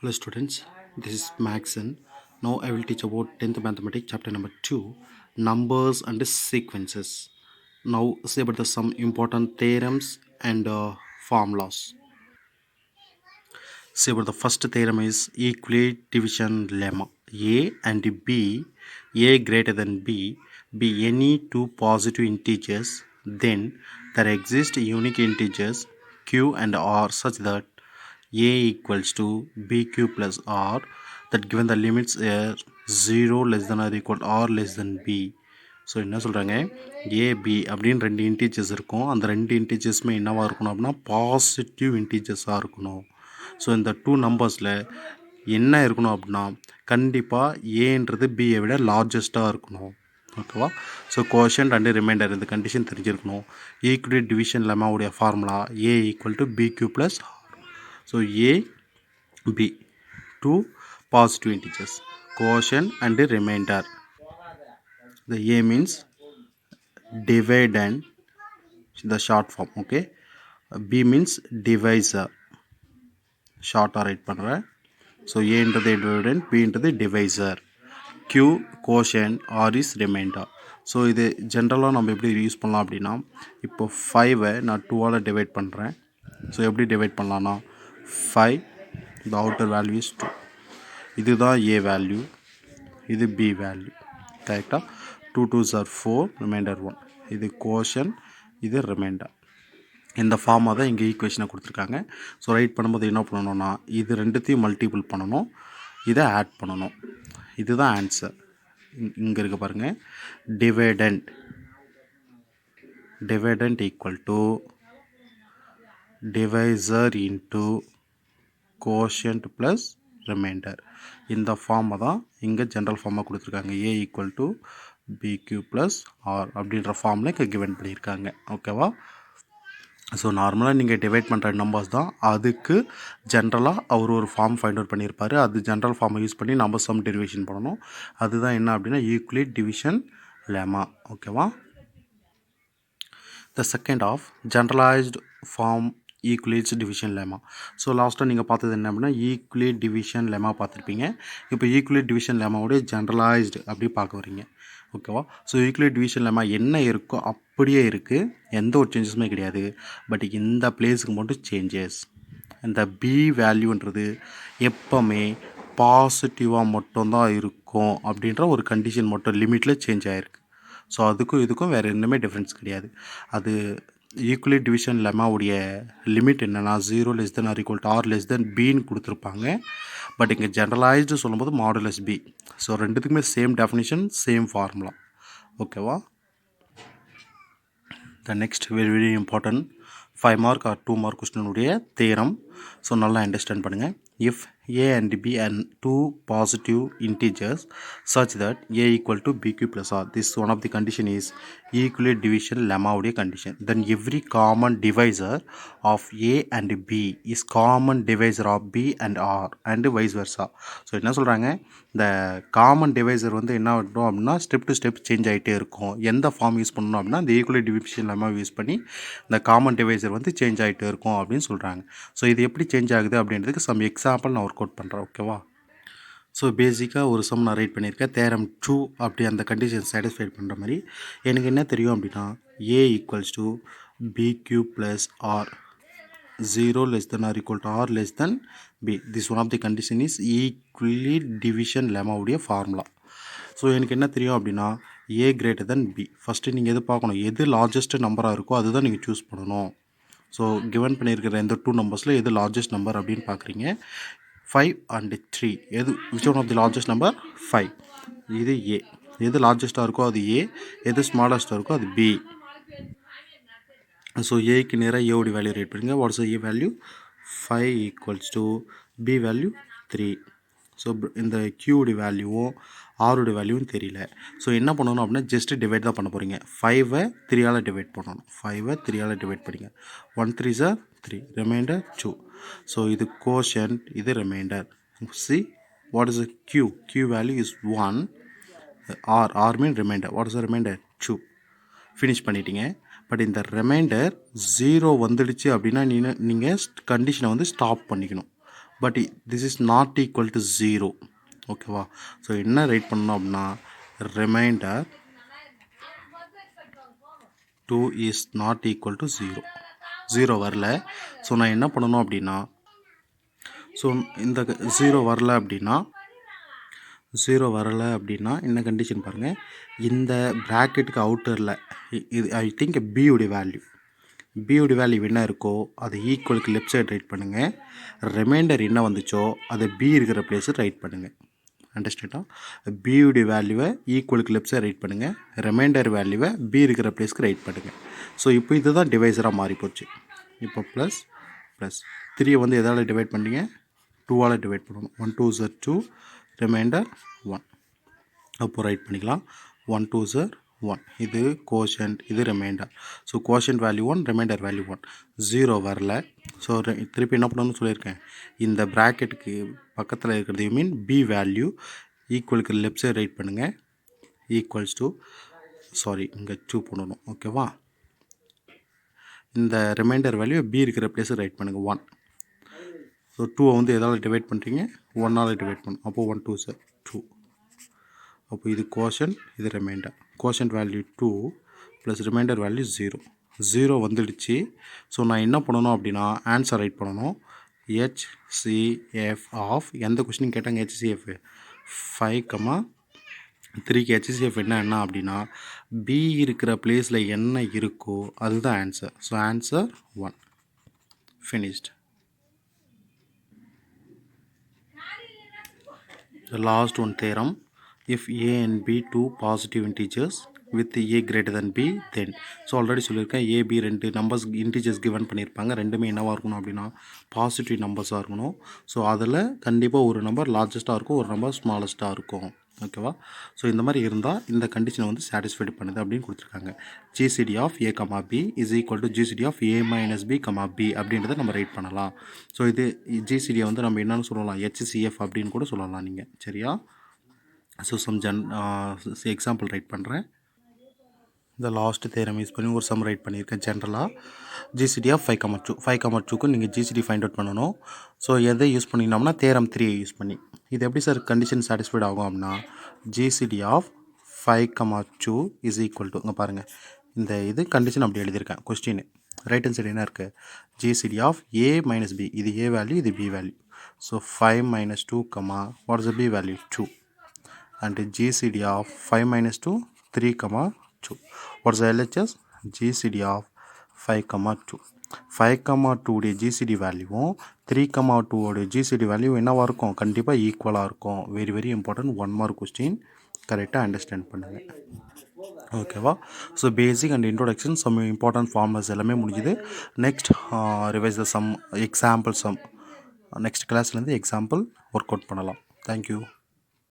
Hello students, this is Maxon. Now I will teach about 10th mathematics chapter number 2, numbers and sequences. Now say about some important theorems and formulas. Say about the first theorem is Euclid division lemma. A and B, A greater than B, be any two positive integers, then there exist unique integers Q and R such that A equals to BQ plus R, that given the limits are 0 less than or equal to R less than B. So என்ன சொல்கிறாங்க, AB அப்படின்னு ரெண்டு integers இருக்கும். அந்த ரெண்டு இன்டீஜர்ஸுமே என்னவாக இருக்கணும் அப்படின்னா பாசிட்டிவ் இன்டீஜர்ஸாக இருக்கணும். ஸோ இந்த டூ நம்பர்ஸில் என்ன இருக்கணும் அப்படின்னா கண்டிப்பாக ஏன்றது பியை விட லார்ஜஸ்ட்டாக இருக்கணும். ஓகேவா? ஸோ கோஷன்ட் அண்டு ரிமைண்டர் இந்த கண்டிஷன் தெரிஞ்சிருக்கணும். ஈக்குவல் டிவிஷன் லெமாவுடைய formula A equal to B Q plus R. So A, B, two positive integers, quotient and remainder. The A means dividend, the short form, okay. B means divisor, short or write பண்ணுற. So A into the dividend, B into the divisor, Q quotient, R is remainder. So இது ஜென்ரலாக நம்ம எப்படி use பண்ணலாம் அப்படின்னா, இப்போ 5 நான் 2ஆல் divide பண்ணுறேன். ஸோ எப்படி டிவைட் பண்ணலான்னா 5, the outer value is 2. இதுதான் A வேல்யூ, இது B வேல்யூ. கரெக்டாக 2 2s are 4, ரிமைண்டர் 1. இது கோஷன், இது ரிமைண்டர். இந்த ஃபார்மாக தான் இங்கே ஈக்குவேஷனை கொடுத்துருக்காங்க. ஸோ ரைட் பண்ணும்போது என்ன பண்ணணும்னா இது ரெண்டுத்தையும் மல்டிபிள் பண்ணணும், இதை ஆட் பண்ணணும். இதுதான் ஆன்சர். இங்கே இருக்க பாருங்கள், dividend equal to divisor into quotient plus reminder. இந்த ஃபார்மை தான் இங்கே ஜென்ரல் ஃபார்மாக கொடுத்துருக்காங்க. ஏ equal to B Q plus R அப்படின்ற ஃபார்மில் இங்கே கிவன் பண்ணியிருக்காங்க. ஓகேவா? ஸோ நார்மலாக நீங்கள் டிவைட் பண்ணுற நம்பர்ஸ் தான், அதுக்கு ஜென்ரலாக அவர் ஒரு ஃபார்ம் ஃபைண்ட் அவுட் பண்ணியிருப்பார். அது ஜென்ரல் ஃபார்மை யூஸ் பண்ணி நம்ம சம் டெரிவேஷன் பண்ணணும். அதுதான் என்ன அப்படின்னா யூக்ளிட் டிவிஷன் லெமா. ஓகேவா? The second of generalised form Euclid's division lemma. So லாஸ்ட்டாக நீங்கள் பார்த்தது என்ன அப்படின்னா ஈக்குவலிட் டிவிஷன் லெமா பார்த்துருப்பீங்க. இப்போ ஈக்குவலிட் டிவிஷன் லெமாவோடைய ஜென்ரலைஸ்டு அப்படி பார்க்க வரீங்க. ஓகேவா? ஸோ ஈக்குவலிட் டிவிஷன் லெமா என்ன இருக்கோ அப்படியே இருக்குது, எந்த ஒரு சேஞ்சஸுமே கிடையாது. பட் இந்த பிளேஸுக்கு மட்டும் சேஞ்சஸ். இந்த பி வேல்யூன்றது எப்போவுமே பாசிட்டிவாக மட்டும்தான் இருக்கும் அப்படின்ற ஒரு கண்டிஷன் மட்டும் லிமிட்டில் சேஞ்ச் ஆகிருக்கு. ஸோ அதுக்கும் இதுக்கும் வேறு எதுவுமே டிஃப்ரென்ஸ் கிடையாது. அது ஈக்குவலிட் டிவிஷன் லெமாவுடைய லிமிட் என்னென்னா 0 less than R equal to R less than பின்னு கொடுத்துருப்பாங்க. பட் இங்கே ஜென்ரலைஸ்டு சொல்லும்போது மாடுலஸ் பி. ஸோ ரெண்டுத்துக்குமே சேம் டெஃபினிஷன், சேம் ஃபார்முலா. ஓகேவா? The next very important 5 mark or 2 mark கொஸ்டினுடைய தேரம். ஸோ நல்லா அண்டர்ஸ்டாண்ட் பண்ணுங்கள். If A and B are two positive integers such that A equal to BQ plus R, this one of the condition is equal division lemma உடைய condition. Then every common divisor of A and B is common divisor of B and R and vice versa. So என்ன சொல்கிறாங்க, இந்த common divisor வந்து என்ன ஆகிடும் அப்படின்னா step to step change ஆகிட்டே இருக்கும். எந்த ஃபார்ம் யூஸ் பண்ணணும் அப்படின்னா இந்த ஈக்குவல் டிவிஷன் லெமா யூஸ் பண்ணி இந்த காமன் டிவைசர் வந்து சேஞ்ச் ஆகிட்டே இருக்கும் அப்படின்னு சொல்கிறாங்க. ஸோ இது எப்படி சேஞ்ச் ஆகுது அப்படின்றதுக்கு சம் எக்ஸாம்பிள் நான் ஒர்க் அவுட் பண்ணுறேன். ஓகேவா? ஸோ பேசிக்காக ஒரு சம் நான் ரைட் பண்ணியிருக்கேன். தேரம் 2 அப்படி அந்த கண்டிஷன் சாட்டிஸ்ஃபை பண்ணுற மாதிரி எனக்கு என்ன தெரியும் அப்படின்னா A equals to B Q plus R 0 less than or equal to R less than B. This one of the condition is equally division lemma உடைய ஃபார்முலா. ஸோ எனக்கு என்ன தெரியும் அப்படின்னா A greater than B. First நீங்கள் எது பார்க்கணும், எது largest நம்பராக இருக்கோ அதுதான் நீங்கள் சூஸ் பண்ணணும். ஸோ கிவன் பண்ணியிருக்கிற இந்த 2 நம்பர்ஸில் எது லார்ஜஸ்ட் நம்பர் அப்படின்னு பார்க்குறீங்க. 5 and 3 எது which one of the largest number? 5. இது A. எது லார்ஜஸ்ட்டாக இருக்கோ அது A, எது ஸ்மாலஸ்ட்டாக இருக்கோ அது B. ஸோ ஏக்கு நேராக ஏவோட வேல்யூ ரைட் பண்ணுங்க. What's A value 5 equals to B value 3. So இந்த கியூடைய வேல்யூவும் ஆருடைய வேல்யூவும் தெரியல. ஸோ என்ன பண்ணணும் அப்படின்னா ஜஸ்ட்டு டிவைட் தான் பண்ண போகிறீங்க. 5 3ஆல் டிவைட் பண்ணணும். 5 3ஆல் டிவைட் பண்ணிங்க. 1 3 சார் 3, ரிமைண்டர் 2. ஸோ இது கோஷன்ட், இது remainder. See what is Q? Q value is 1. Or mean remainder. What is the remainder? 2. Finish பண்ணிட்டீங்க. பட் இந்த ரிமைண்டர் 0 வந்துடுச்சு அப்படின்னா நீங்கள் கண்டிஷனை வந்து ஸ்டாப் பண்ணிக்கணும். But this is not equal to 0. ஓகேவா? ஸோ என்ன ரைட் பண்ணணும் அப்படின்னா remainder 2 is not equal to 0. 0 வரல. ஸோ நான் என்ன பண்ணணும் அப்படின்னா ஸோ இந்த 0 வரல அப்படின்னா என்ன கண்டிஷன் பாருங்கள், இந்த ப்ராக்கெட்டுக்கு அவுட்டரில் இது ஐ திங்க் பியோடைய வேல்யூ என்ன இருக்கோ அதை ஈக்குவலுக்கு லெஃப்ட் சைடு ரைட் பண்ணுங்கள். ரிமைண்டர் என்ன வந்துச்சோ அதை பி இருக்கிற பிளேஸை ரைட் பண்ணுங்கள். அண்டர்ஸ்டாண்டா? பியோடைய வேல்யூவை ஈக்குவலுக்கு லெஃப்ட் சைடு ரைட் பண்ணுங்கள், ரிமைண்டர் வேல்யூவை பி இருக்கிற பிளேஸ்க்கு ரைட் பண்ணுங்கள். ஸோ இப்போ இதுதான் டிவைஸராக மாறி போச்சு. இப்போ ப்ளஸ் 3 வந்து எதால் டிவைட் பண்ணுறீங்க, 2ஆல் டிவைட் பண்ணணும். 1 2 is 2, ரிமைண்டர் 1. அப்போ ரைட் பண்ணிக்கலாம். 1 2 is 1. இது கோஷன்ட், இது remainder. So quotient value 1, remainder value 1. 0 வரல. ஸோ திருப்பி என்ன பண்ணணும்னு சொல்லியிருக்கேன், இந்த ப்ராக்கெட்டுக்கு பக்கத்தில் இருக்கிறது மீன் பி வேல்யூ ஈக்குவலுக்கு லெஃப்ட் சைடு ரைட் பண்ணுங்கள். ஈக்குவல்ஸ் டு இங்கே 2 பண்ணணும். ஓகேவா? இந்த ரிமைண்டர் வேல்யூ பி இருக்கிற பிளேஸை ரைட் பண்ணுங்கள் 1. ஸோ 2 வந்து எதால் டிவைட் பண்ணுறீங்க, 1ஆல் டிவைட் பண்ணணும். அப்போது 1 2 is 2. அப்போ இது கோஷன்ட், இது remainder. Quotient value 2 plus remainder value 0 வந்துடுச்சு. ஸோ நான் என்ன பண்ணணும் அப்படின்னா ஆன்சர் ரைட் பண்ணணும். ஹெச்சிஎஃப் ஆஃப் எந்த கொஸ்டின் கேட்டாங்க, ஹெச்சிஎஃப் 5,3க்கு ஹெச்சிஎஃப் என்ன அப்படின்னா பி இருக்கிற பிளேஸில் என்ன இருக்கோ அதுதான் answer. So answer 1. Finished. The last one theorem, if a and b two positive integers with a greater than b, then so already சொல்லியிருக்கேன், a b ரெண்டு நம்பர்ஸ் இன்டீஜர்ஸ் கிவன் பண்ணியிருப்பாங்க. ரெண்டுமே என்னவாக இருக்கணும் அப்படின்னா பாசிட்டிவ் நம்பர்ஸாக இருக்கணும். ஸோ அதில் கண்டிப்பாக ஒரு நம்பர் லார்ஜஸ்ட்டாக இருக்கும், ஒரு நம்பர் ஸ்மாலஸ்ட்டாக இருக்கும். ஓகேவா? ஸோ இந்த மாதிரி இருந்தால் இந்த கண்டிஷனை வந்து சாட்டிஸ்ஃபைடு பண்ணுது அப்படின்னு கொடுத்துருக்காங்க. GCD of A comma B is equal to GCD of A minus B comma B அப்படின்றத நம்ம ரைட் பண்ணலாம். ஸோ இது ஜிசிடியை வந்து நம்ம என்னென்னு சொல்லலாம், ஹெச்சிஎஃப் அப்படின்னு கூட சொல்லலாம் நீங்கள். சரியா? ஸோ சம் எக்ஸாம்பிள் ரைட் பண்ணுறேன். இந்த லாஸ்ட் தேரம் யூஸ் பண்ணி ஒரு சம் ரைட் பண்ணியிருக்கேன். ஜென்ரலாக ஜிசிடி ஆஃப் 5,2க்கு நீங்கள் ஜிசிடி ஃபைண்ட் அவுட் பண்ணணும். ஸோ எதை யூஸ் பண்ணினோம்னா தேரம் 3 யூஸ் பண்ணி. இது எப்படி சார் கண்டிஷன் சாட்டிஸ்ஃபைட் ஆகும் அப்படின்னா GCD of 5,2 is equal to, இங்கே பாருங்கள் இந்த இது கண்டிஷன் அப்படி எழுதியிருக்கேன். கொஸ்டின் ரைட் ஹேண்ட் சைடு என்ன இருக்குது, GCD of A minus B, இது ஏ வேல்யூ, இது B value. So 5 minus 2, what is the b value, 2. And GCD of 5 minus 2, 3, 2. What is the LHS? GCD of 5, 2. 5, 2 GCD வேல்யூவும் 3, 2 GCD value என்னவாக இருக்கும், கண்டிப்பாக ஈக்குவலாக இருக்கும். Very very important 1 mark question. கரெக்டாக understand பண்ணுங்கள். ஓகேவா? So basic and introduction some important formulas எல்லாமே முடிஞ்சுது. Next revise the sum example sum. Next கிளாஸ்லேருந்து எக்ஸாம்பிள் ஒர்க் அவுட் பண்ணலாம். தேங்க்யூ.